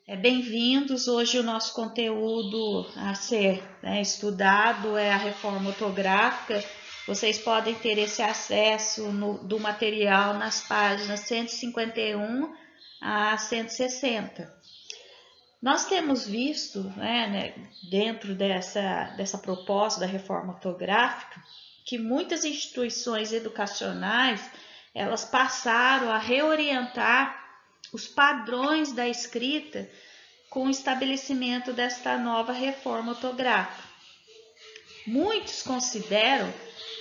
Bem-vindos. Hoje o nosso conteúdo a ser estudado é a reforma ortográfica. Vocês podem ter esse acesso do material nas páginas 151 a 160. Nós temos visto, dentro dessa proposta da reforma ortográfica, que muitas instituições educacionais elas passaram a reorientar os padrões da escrita com o estabelecimento desta nova reforma ortográfica. Muitos consideram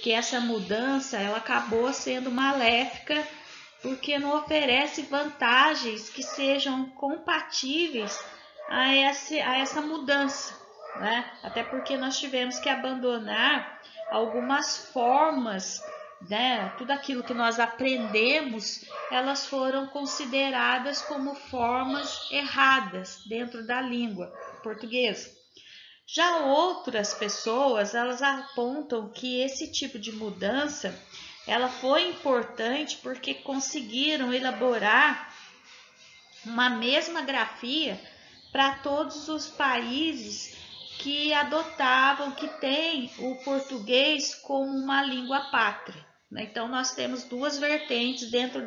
que essa mudança ela acabou sendo maléfica porque não oferece vantagens que sejam compatíveis a essa mudança, né? Até porque nós tivemos que abandonar algumas formas, né? Tudo aquilo que nós aprendemos, elas foram consideradas como formas erradas dentro da língua portuguesa. Já outras pessoas, elas apontam que esse tipo de mudança, ela foi importante porque conseguiram elaborar uma mesma grafia para todos os países que adotavam, que têm o português como uma língua pátria. Então, nós temos duas vertentes dentro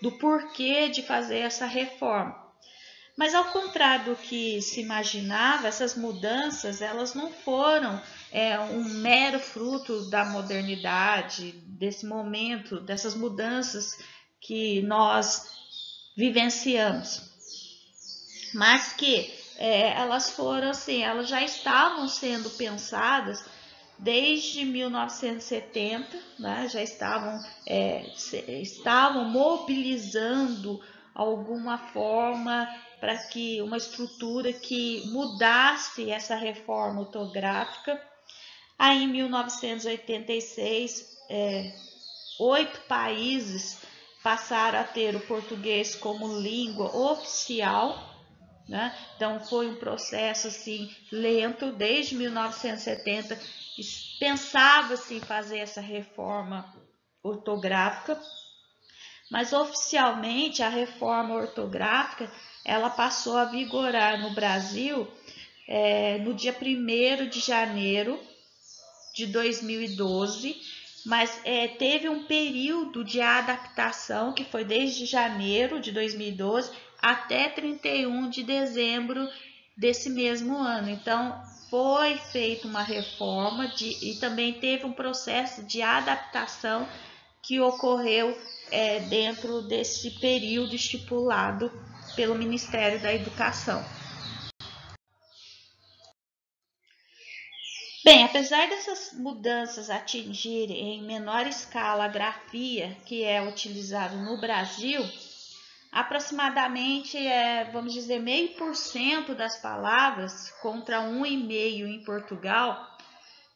do porquê de fazer essa reforma. Mas, ao contrário do que se imaginava, essas mudanças elas não foram um mero fruto da modernidade, desse momento, dessas mudanças que nós vivenciamos, mas que elas foram assim, elas já estavam sendo pensadas desde 1970, né? Já estavam mobilizando alguma forma para que uma estrutura que mudasse essa reforma ortográfica. Aí, em 1986, 8 países passaram a ter o português como língua oficial, né? Então foi um processo assim lento. Desde 1970 pensava-se em fazer essa reforma ortográfica, mas oficialmente a reforma ortográfica ela passou a vigorar no Brasil no dia 1º de janeiro de 2012, mas teve um período de adaptação que foi desde janeiro de 2012 até 31 de dezembro desse mesmo ano. Então, foi feita uma reforma e também teve um processo de adaptação que ocorreu dentro desse período estipulado pelo Ministério da Educação. Bem, apesar dessas mudanças atingirem em menor escala a grafia que é utilizada no Brasil, aproximadamente, vamos dizer, 0,5% das palavras contra 1,5% em Portugal,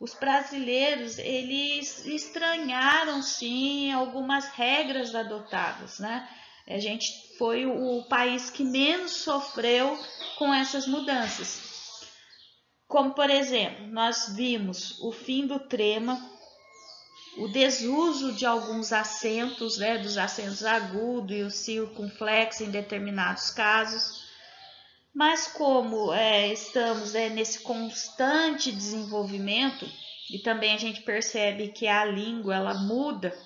os brasileiros eles estranharam sim algumas regras adotadas, né? A gente foi o país que menos sofreu com essas mudanças. Como, por exemplo, nós vimos o fim do trema, o desuso de alguns acentos, dos acentos agudos e o circunflexo em determinados casos. Mas como estamos nesse constante desenvolvimento, e também a gente percebe que a língua ela muda,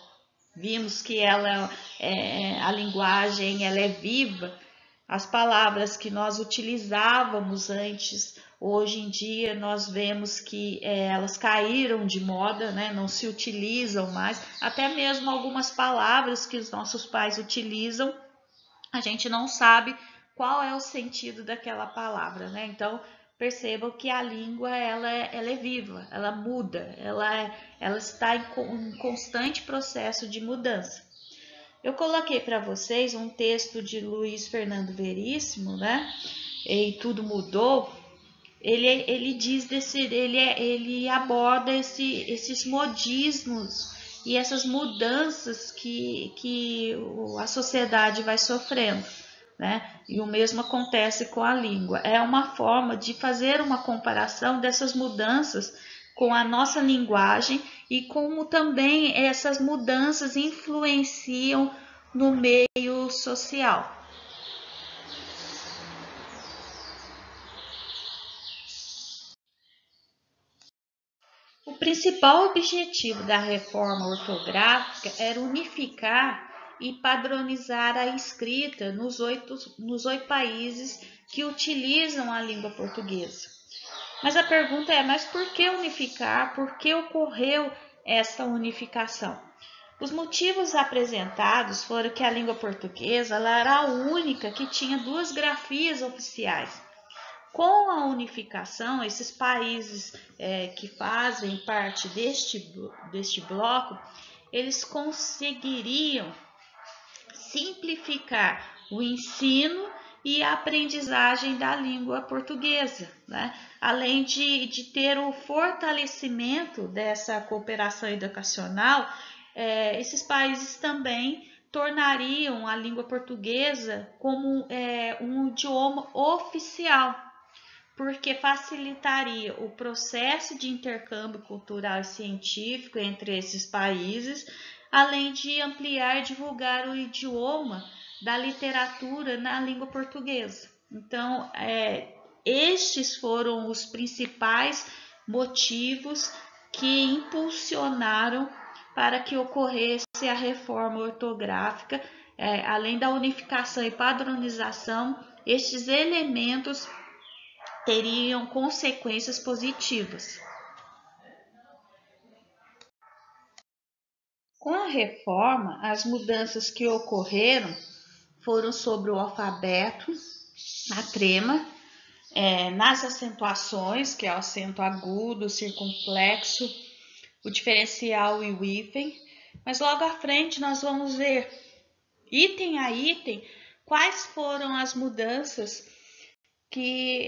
vimos que a linguagem ela é viva, as palavras que nós utilizávamos antes, hoje em dia nós vemos que elas caíram de moda, né? Não se utilizam mais, até mesmo algumas palavras que os nossos pais utilizam, a gente não sabe qual é o sentido daquela palavra, né? Então, percebam que a língua ela é viva, ela muda, ela está em constante processo de mudança. Eu coloquei para vocês um texto de Luiz Fernando Veríssimo, né? E Tudo Mudou. Ele diz ele aborda esses modismos e essas mudanças que a sociedade vai sofrendo, né? E o mesmo acontece com a língua. É uma forma de fazer uma comparação dessas mudanças com a nossa linguagem e como também essas mudanças influenciam no meio social. O principal objetivo da reforma ortográfica era unificar e padronizar a escrita nos oito países que utilizam a língua portuguesa. Mas a pergunta é, mas por que unificar? Por que ocorreu essa unificação? Os motivos apresentados foram que a língua portuguesa ela era a única que tinha duas grafias oficiais. Com a unificação, esses países que fazem parte deste bloco, eles conseguiriam simplificar o ensino e a aprendizagem da língua portuguesa, né? Além de ter o fortalecimento dessa cooperação educacional, esses países também tornariam a língua portuguesa como um idioma oficial, porque facilitaria o processo de intercâmbio cultural e científico entre esses países, além de ampliar e divulgar o idioma da literatura na língua portuguesa. Então, estes foram os principais motivos que impulsionaram para que ocorresse a reforma ortográfica. Além da unificação e padronização, estes elementos teriam consequências positivas. Com a reforma, as mudanças que ocorreram foram sobre o alfabeto, a trema, nas acentuações, que é o acento agudo, o circunflexo, o diferencial e o hífen. Mas logo à frente nós vamos ver, item a item, quais foram as mudanças que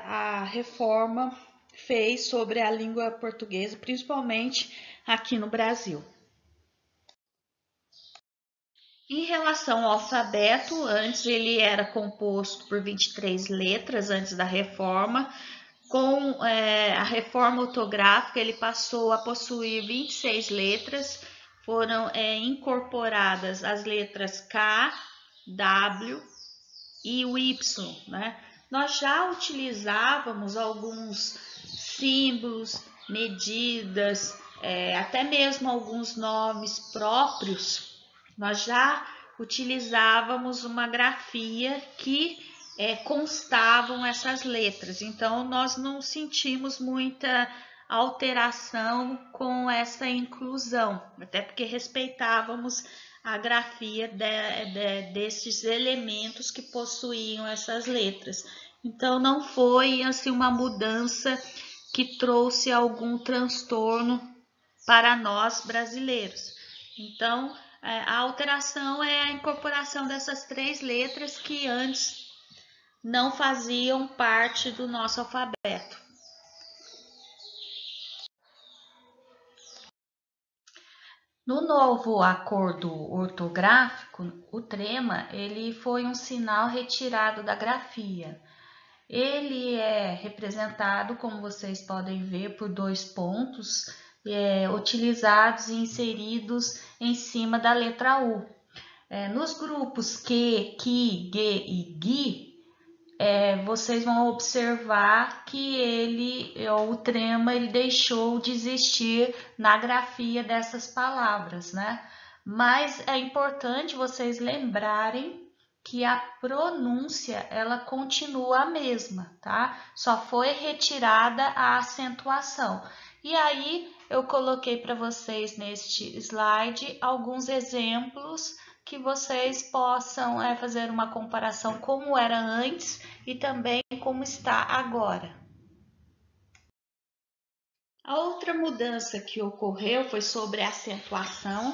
a reforma fez sobre a língua portuguesa, principalmente aqui no Brasil. Em relação ao alfabeto, antes ele era composto por 23 letras antes da reforma. Com a reforma ortográfica, ele passou a possuir 26 letras. Foram incorporadas as letras K, W e o Y, né? Nós já utilizávamos alguns símbolos, medidas, até mesmo alguns nomes próprios. Nós já utilizávamos uma grafia que constavam essas letras. Então, nós não sentimos muita alteração com essa inclusão, até porque respeitávamos a grafia desses elementos que possuíam essas letras. Então, não foi assim uma mudança que trouxe algum transtorno para nós brasileiros. Então, a alteração é a incorporação dessas 3 letras que antes não faziam parte do nosso alfabeto. No novo acordo ortográfico, o trema ele foi um sinal retirado da grafia. Ele é representado, como vocês podem ver, por 2 pontos utilizados e inseridos em cima da letra U. Nos grupos que, ge e gi, vocês vão observar que o trema ele deixou de existir na grafia dessas palavras, né? Mas é importante vocês lembrarem que a pronúncia ela continua a mesma, tá? Só foi retirada a acentuação. E aí eu coloquei para vocês neste slide alguns exemplos que vocês possam fazer uma comparação como era antes e também como está agora. A outra mudança que ocorreu foi sobre a acentuação,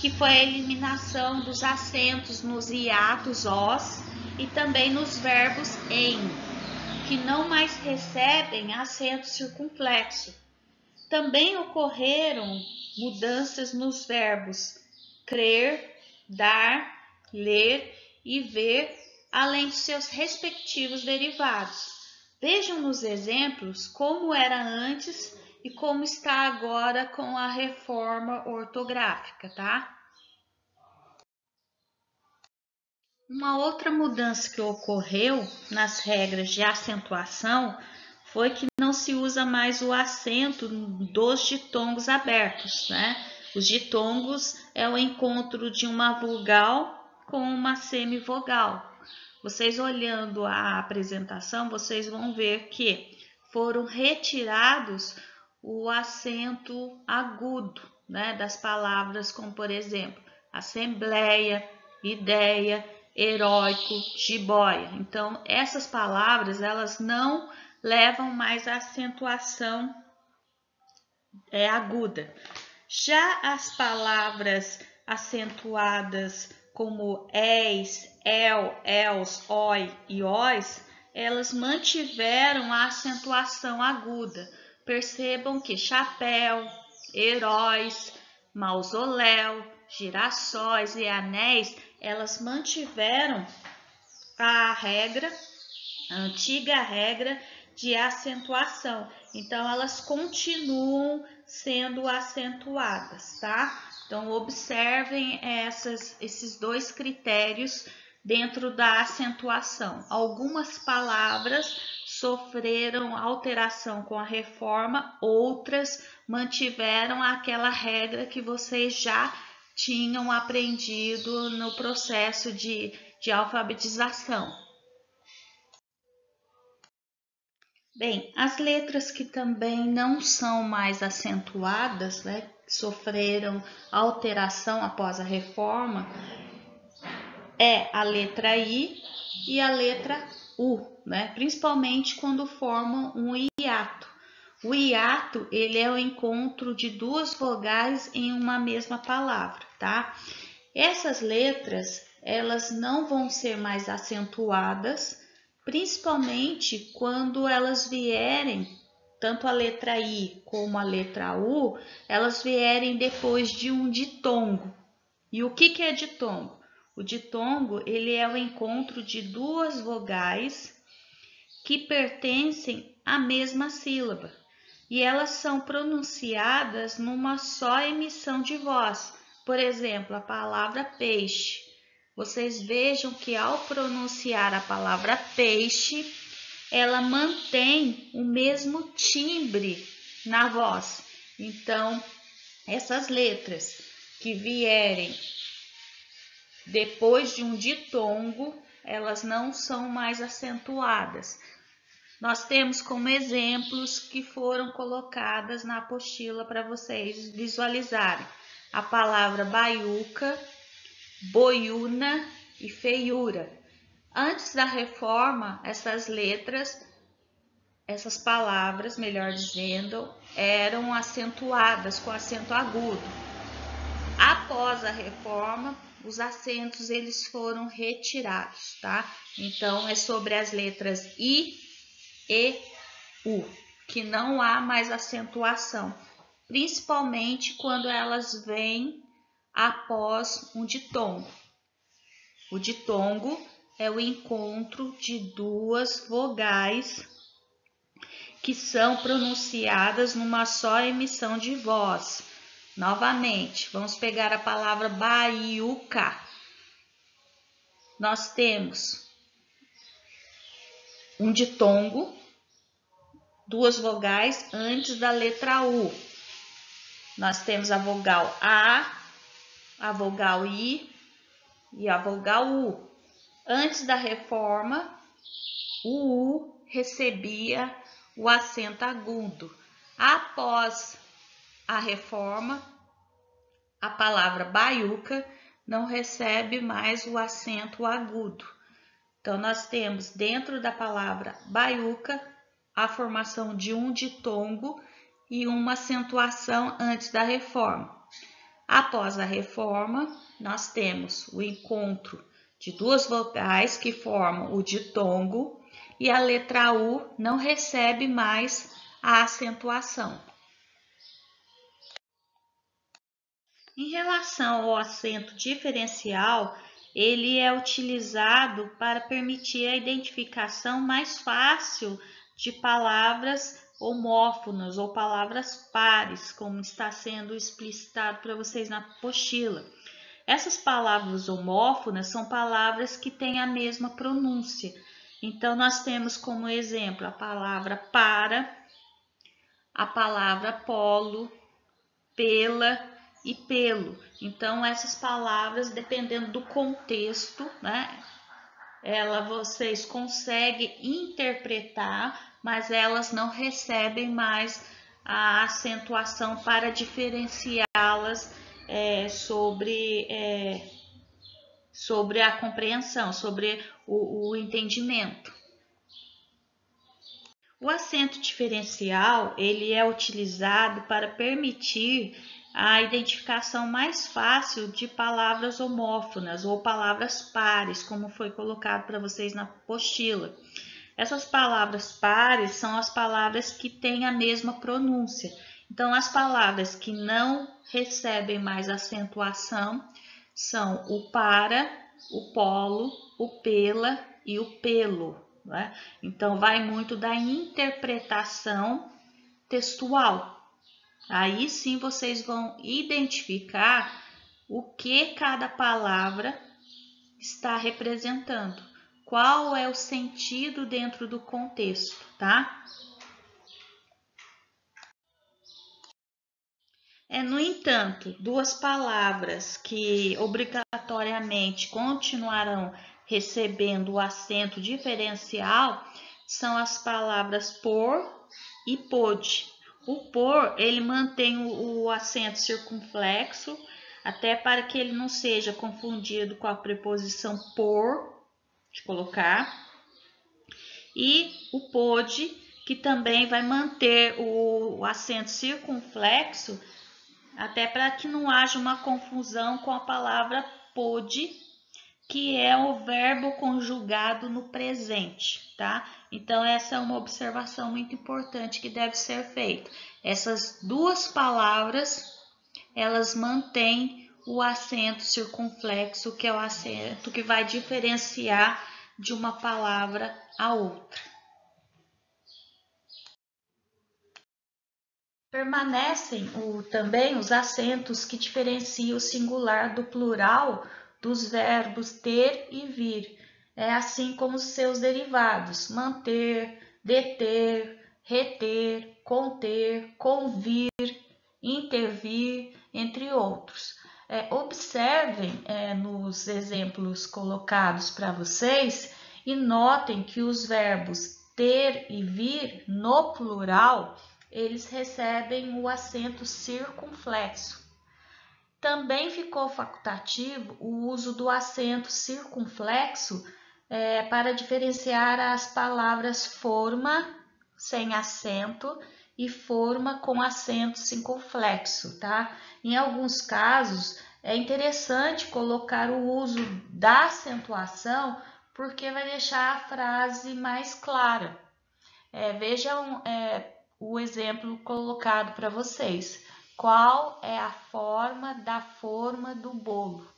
que foi a eliminação dos acentos nos hiatos os e também nos verbos em, que não mais recebem acento circunflexo. Também ocorreram mudanças nos verbos crer, dar, ler e ver, além de seus respectivos derivados. Vejam nos exemplos como era antes e como está agora com a reforma ortográfica, tá? Uma outra mudança que ocorreu nas regras de acentuação foi que não se usa mais o acento dos ditongos abertos, né? Os ditongos é o encontro de uma vogal com uma semivogal. Vocês olhando a apresentação, vocês vão ver que foram retirados o acento agudo, né, das palavras como, por exemplo, assembleia, ideia, heróico, jiboia. Então, essas palavras, elas não levam mais a acentuação aguda. Já as palavras acentuadas como és, el, els, oi e ois, elas mantiveram a acentuação aguda. Percebam que chapéu, heróis, mausoléu, girassóis e anéis, elas mantiveram a antiga regra de acentuação. Então, elas continuam sendo acentuadas, tá? Então, observem esses dois critérios dentro da acentuação. Algumas palavras sofreram alteração com a reforma, outras mantiveram aquela regra que vocês já tinham aprendido no processo de alfabetização. Bem, as letras que também não são mais acentuadas, né, sofreram alteração após a reforma, é a letra I e a letra U, né, principalmente quando formam um hiato. O hiato, ele é o encontro de duas vogais em uma mesma palavra, tá? Essas letras, elas não vão ser mais acentuadas, principalmente quando elas vierem, tanto a letra I como a letra U, elas vierem depois de um ditongo. E o que é ditongo? O ditongo, ele é o encontro de duas vogais que pertencem à mesma sílaba. E elas são pronunciadas numa só emissão de voz. Por exemplo, a palavra peixe. Vocês vejam que ao pronunciar a palavra peixe, ela mantém o mesmo timbre na voz. Então, essas letras que vierem depois de um ditongo, elas não são mais acentuadas. Nós temos como exemplos que foram colocadas na apostila para vocês visualizarem a palavra baiuca, boiuna e feiura. Antes da reforma, essas palavras, melhor dizendo, eram acentuadas com acento agudo. Após a reforma, os acentos eles foram retirados, tá? Então, é sobre as letras I e U, que não há mais acentuação, principalmente quando elas vêm após um ditongo. O ditongo é o encontro de duas vogais que são pronunciadas numa só emissão de voz. Novamente, vamos pegar a palavra baiuca. Nós temos um ditongo, duas vogais antes da letra U. Nós temos a vogal a vogal I e a vogal U. Antes da reforma, o U recebia o acento agudo. Após a reforma, a palavra baiuca não recebe mais o acento agudo. Então, nós temos dentro da palavra baiuca a formação de um ditongo e uma acentuação antes da reforma. Após a reforma, nós temos o encontro de duas vogais que formam o ditongo e a letra U não recebe mais a acentuação. Em relação ao acento diferencial, ele é utilizado para permitir a identificação mais fácil de palavras homófonas ou palavras pares, como está sendo explicitado para vocês na apostila. Essas palavras homófonas são palavras que têm a mesma pronúncia. Então, nós temos como exemplo a palavra para, a palavra polo, pela e pelo. Então, essas palavras, dependendo do contexto, né, vocês conseguem interpretar, mas elas não recebem mais a acentuação para diferenciá-las sobre a compreensão, sobre o entendimento. O acento diferencial, ele é utilizado para permitir a identificação mais fácil de palavras homófonas ou palavras pares, como foi colocado para vocês na apostila. Essas palavras pares são as palavras que têm a mesma pronúncia. Então, as palavras que não recebem mais acentuação são o para, o polo, o pela e o pelo. Né? Então, vai muito da interpretação textual. Aí sim vocês vão identificar o que cada palavra está representando. Qual é o sentido dentro do contexto, tá? No entanto, duas palavras que obrigatoriamente continuarão recebendo o acento diferencial são as palavras por e pôde. O por, ele mantém o acento circunflexo, até para que ele não seja confundido com a preposição por, de colocar. E o pôde, que também vai manter o acento circunflexo, até para que não haja uma confusão com a palavra pôde, que é o verbo conjugado no presente, tá? Então, essa é uma observação muito importante que deve ser feita. Essas duas palavras, elas mantêm o acento circunflexo, que é o acento que vai diferenciar de uma palavra a outra. Permanecem também os acentos que diferenciam o singular do plural dos verbos ter e vir, assim como seus derivados, manter, deter, reter, conter, convir, intervir, entre outros. Observem nos exemplos colocados para vocês e notem que os verbos ter e vir no plural, eles recebem o acento circunflexo. Também ficou facultativo o uso do acento circunflexo para diferenciar as palavras forma sem acento e forma com acento circunflexo, tá? Em alguns casos, é interessante colocar o uso da acentuação porque vai deixar a frase mais clara. Vejam o exemplo colocado para vocês. Qual é a forma da forma do bolo?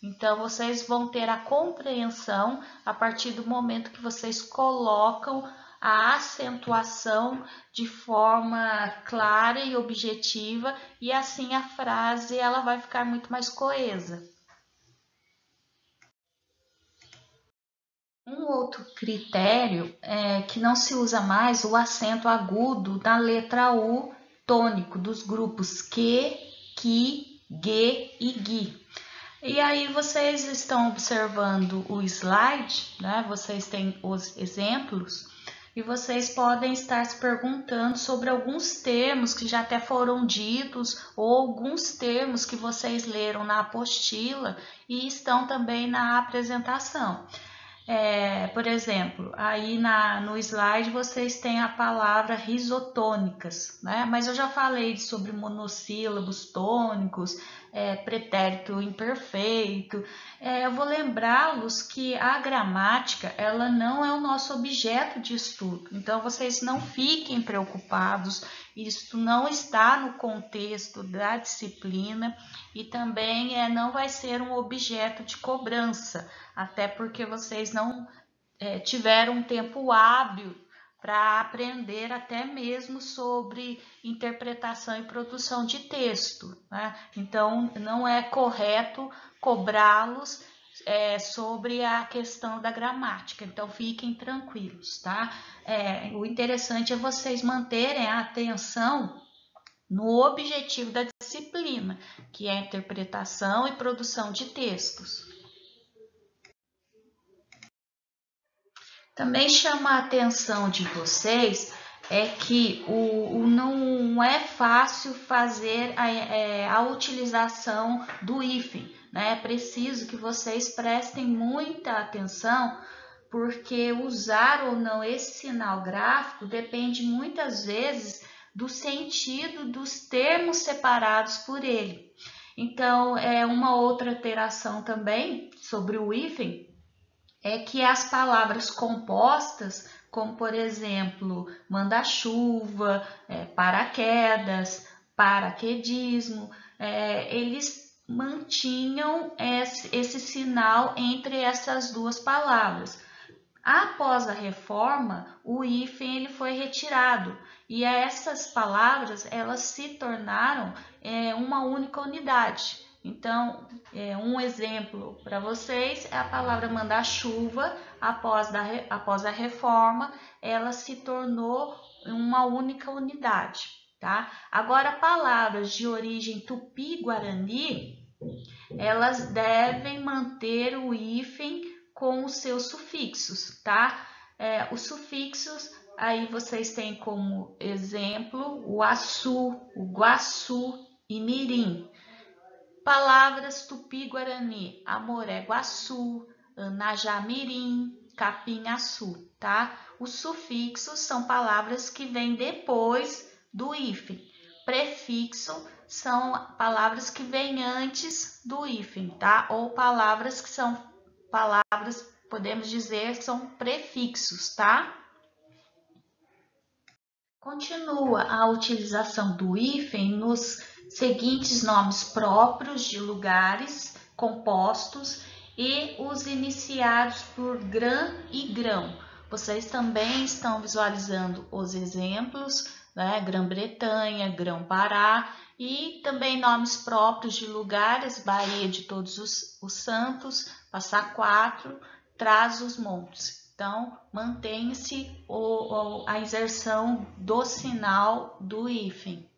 Então, vocês vão ter a compreensão a partir do momento que vocês colocam a acentuação de forma clara e objetiva, e assim a frase ela vai ficar muito mais coesa. Um outro critério é que não se usa mais o acento agudo na letra U tônico dos grupos que, ge e gui. E aí vocês estão observando o slide, né? Vocês têm os exemplos e vocês podem estar se perguntando sobre alguns termos que já até foram ditos ou alguns termos que vocês leram na apostila e estão também na apresentação. Por exemplo, aí no slide vocês têm a palavra risotônicas, né? Mas eu já falei sobre monossílabos tônicos, pretérito imperfeito. Eu vou lembrá-los que a gramática ela não é o nosso objeto de estudo, então vocês não fiquem preocupados, isso não está no contexto da disciplina e também não vai ser um objeto de cobrança, até porque vocês não tiveram um tempo hábil para aprender até mesmo sobre interpretação e produção de texto, né? Então, não é correto cobrá-los sobre a questão da gramática, então fiquem tranquilos, tá? O interessante é vocês manterem a atenção no objetivo da disciplina, que é a interpretação e produção de textos. Também chama a atenção de vocês que não é fácil fazer a utilização do hífen, né? É preciso que vocês prestem muita atenção, porque usar ou não esse sinal gráfico depende muitas vezes do sentido dos termos separados por ele. Então, uma outra alteração também sobre o hífen é que as palavras compostas, como por exemplo, manda-chuva, paraquedas, paraquedismo, eles mantinham esse sinal entre essas duas palavras. Após a reforma, o hífen ele foi retirado e essas palavras elas se tornaram uma única unidade. Então, um exemplo para vocês é a palavra mandar-chuva. Após a reforma, ela se tornou uma única unidade, tá? Agora, palavras de origem tupi-guarani, elas devem manter o hífen com os seus sufixos, tá? Os sufixos, aí vocês têm como exemplo o açu, o guaçu e mirim. Palavras tupi-guarani, amoré-guaçu, anajá-mirim, capim-açu, tá? Os sufixos são palavras que vêm depois do hífen. Prefixo são palavras que vêm antes do hífen, tá? Ou palavras que são palavras, podemos dizer, são prefixos, tá? Continua a utilização do hífen nos seguintes nomes próprios de lugares compostos e os iniciados por grã e grão. Vocês também estão visualizando os exemplos, né? Grã-Bretanha, Grão-Pará e também nomes próprios de lugares, Baía de Todos os Santos, Passa Quatro, Trás-os-Montes. Então, mantém-se a inserção do sinal do hífen.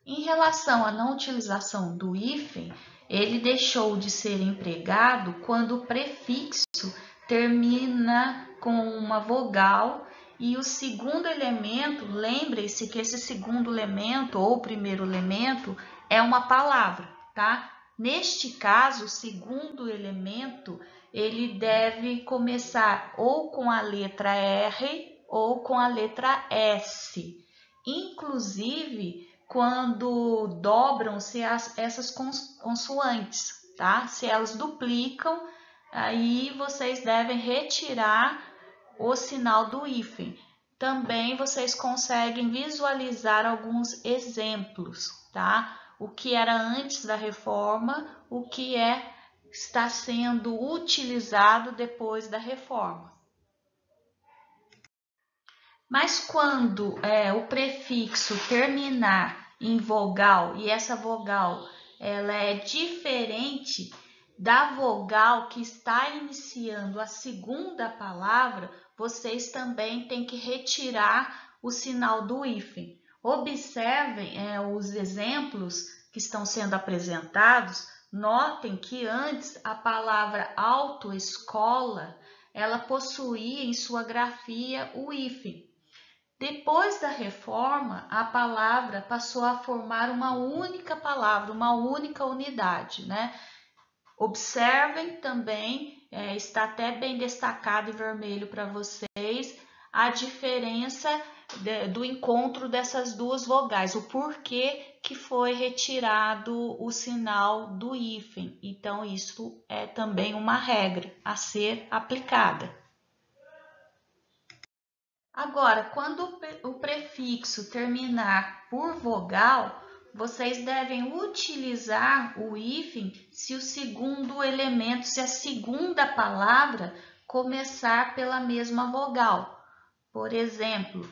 Em relação à não utilização do hífen, ele deixou de ser empregado quando o prefixo termina com uma vogal e o segundo elemento, lembre-se que esse segundo elemento ou primeiro elemento é uma palavra, tá? Neste caso, o segundo elemento, ele deve começar ou com a letra R ou com a letra S. Inclusive, quando dobram-se essas consoantes, tá? Se elas duplicam, aí vocês devem retirar o sinal do hífen. Também vocês conseguem visualizar alguns exemplos, tá? O que era antes da reforma, o que está sendo utilizado depois da reforma. Mas quando o prefixo terminar em vogal e essa vogal ela é diferente da vogal que está iniciando a segunda palavra, vocês também têm que retirar o sinal do hífen. Observem os exemplos que estão sendo apresentados. Notem que antes a palavra autoescola ela possuía em sua grafia o hífen. Depois da reforma, a palavra passou a formar uma única palavra, uma única unidade, né? Observem também, está até bem destacado em vermelho para vocês, a diferença do encontro dessas duas vogais, o porquê que foi retirado o sinal do hífen. Então, isso é também uma regra a ser aplicada. Agora, quando o prefixo terminar por vogal, vocês devem utilizar o hífen se o segundo elemento, se a segunda palavra começar pela mesma vogal. Por exemplo,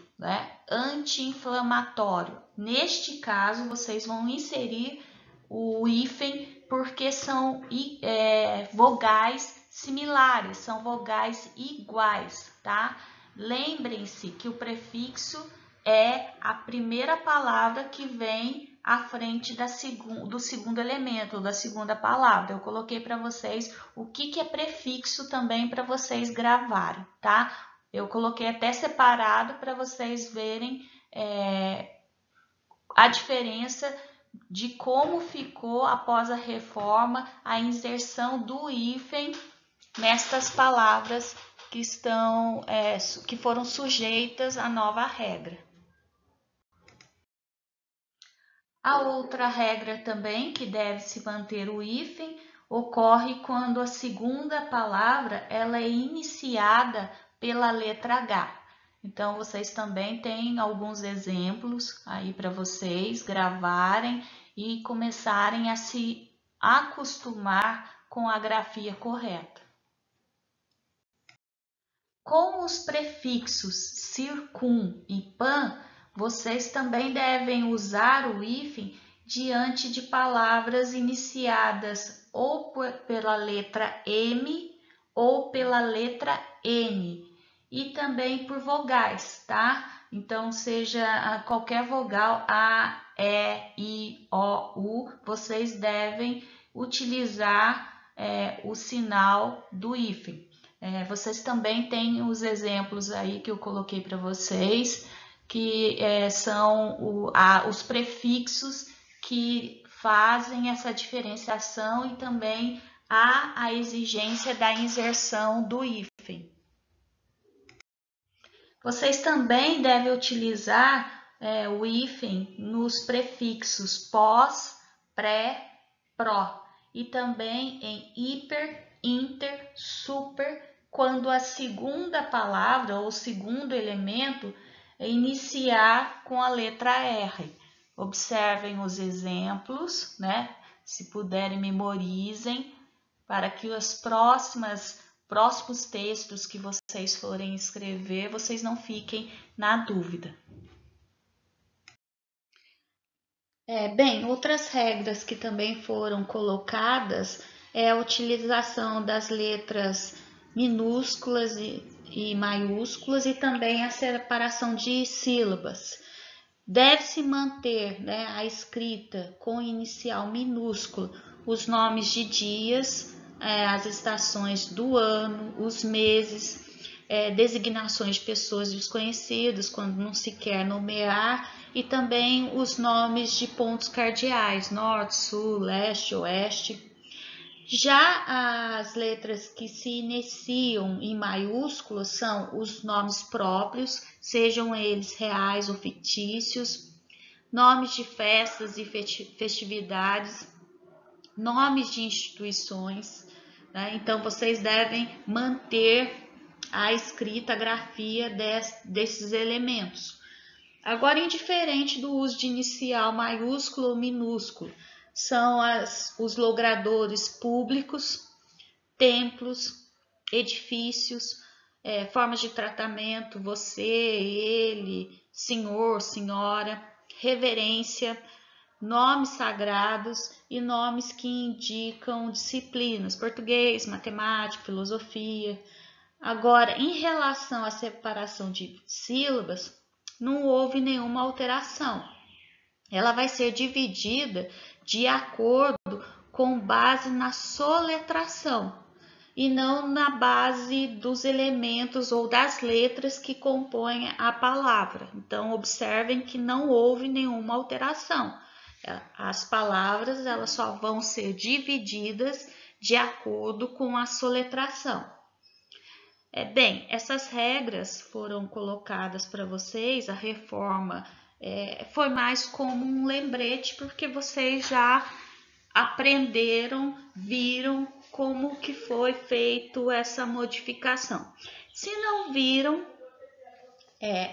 anti-inflamatório. Neste caso, vocês vão inserir o hífen porque são vogais similares, são vogais iguais, tá? Lembrem-se que o prefixo é a primeira palavra que vem à frente do segundo elemento, da segunda palavra. Eu coloquei para vocês o que é prefixo também para vocês gravarem, tá? Eu coloquei até separado para vocês verem a diferença de como ficou após a reforma a inserção do hífen nestas palavras que foram sujeitas à nova regra. A outra regra também que deve se manter o hífen ocorre quando a segunda palavra ela é iniciada pela letra H. Então, vocês também têm alguns exemplos aí para vocês gravarem e começarem a se acostumar com a grafia correta. Com os prefixos circum e pan, vocês também devem usar o hífen diante de palavras iniciadas ou pela letra M ou pela letra N e também por vogais, tá? Então, seja qualquer vogal A, E, I, O, U, vocês devem utilizar o sinal do hífen. Vocês também têm os exemplos aí que eu coloquei para vocês, que são os prefixos que fazem essa diferenciação e também há a exigência da inserção do hífen. Vocês também devem utilizar o hífen nos prefixos pós, pré, pró e também em hiper, inter, super, quando a segunda palavra ou o segundo elemento iniciar com a letra R. Observem os exemplos, né? Se puderem, memorizem, para que os próximos textos que vocês forem escrever, vocês não fiquem na dúvida. Bem, outras regras que também foram colocadas é a utilização das letras minúsculas e maiúsculas e também a separação de sílabas. Deve-se manter, né, a escrita com inicial minúsculo, os nomes de dias, as estações do ano, os meses, designações de pessoas desconhecidas quando não se quer nomear e também os nomes de pontos cardeais, norte, sul, leste, oeste. Já as letras que se iniciam em maiúsculos são os nomes próprios, sejam eles reais ou fictícios, nomes de festas e festividades, nomes de instituições, né? Então, vocês devem manter a escrita, a grafia desses elementos. Agora, indiferente do uso de inicial maiúsculo ou minúsculo, são os logradores públicos, templos, edifícios, formas de tratamento, você, ele, senhor, senhora, reverência, nomes sagrados e nomes que indicam disciplinas, português, matemática, filosofia. Agora, em relação à separação de sílabas, não houve nenhuma alteração. Ela vai ser dividida de acordo com base na soletração e não na base dos elementos ou das letras que compõem a palavra. Então, observem que não houve nenhuma alteração. As palavras elas só vão ser divididas de acordo com a soletração. Bem, essas regras foram colocadas para vocês, a reforma foi mais como um lembrete, porque vocês já aprenderam, viram como que foi feito essa modificação. Se não viram,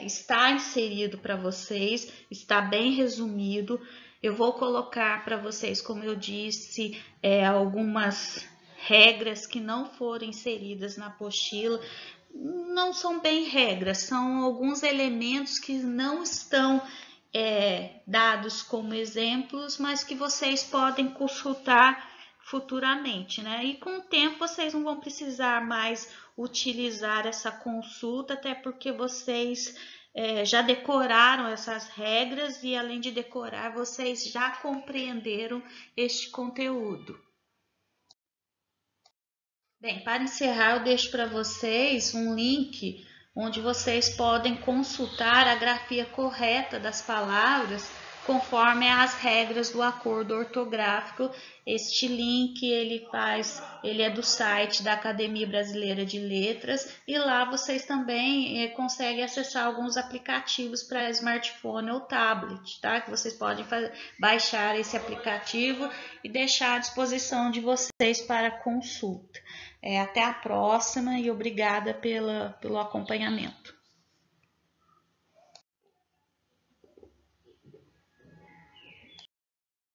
está inserido para vocês, está bem resumido. Eu vou colocar para vocês, como eu disse, algumas regras que não foram inseridas na apostila. Não são bem regras, são alguns elementos que não estão dados como exemplos, mas que vocês podem consultar futuramente, né? E com o tempo vocês não vão precisar mais utilizar essa consulta, até porque vocês já decoraram essas regras e, além de decorar, vocês já compreenderam este conteúdo. Bem, para encerrar, eu deixo para vocês um link onde vocês podem consultar a grafia correta das palavras conforme as regras do acordo ortográfico. Este link ele é do site da Academia Brasileira de Letras, e lá vocês também conseguem acessar alguns aplicativos para smartphone ou tablet, tá? Que vocês podem baixar esse aplicativo e deixar à disposição de vocês para consulta. Até a próxima e obrigada pelo acompanhamento.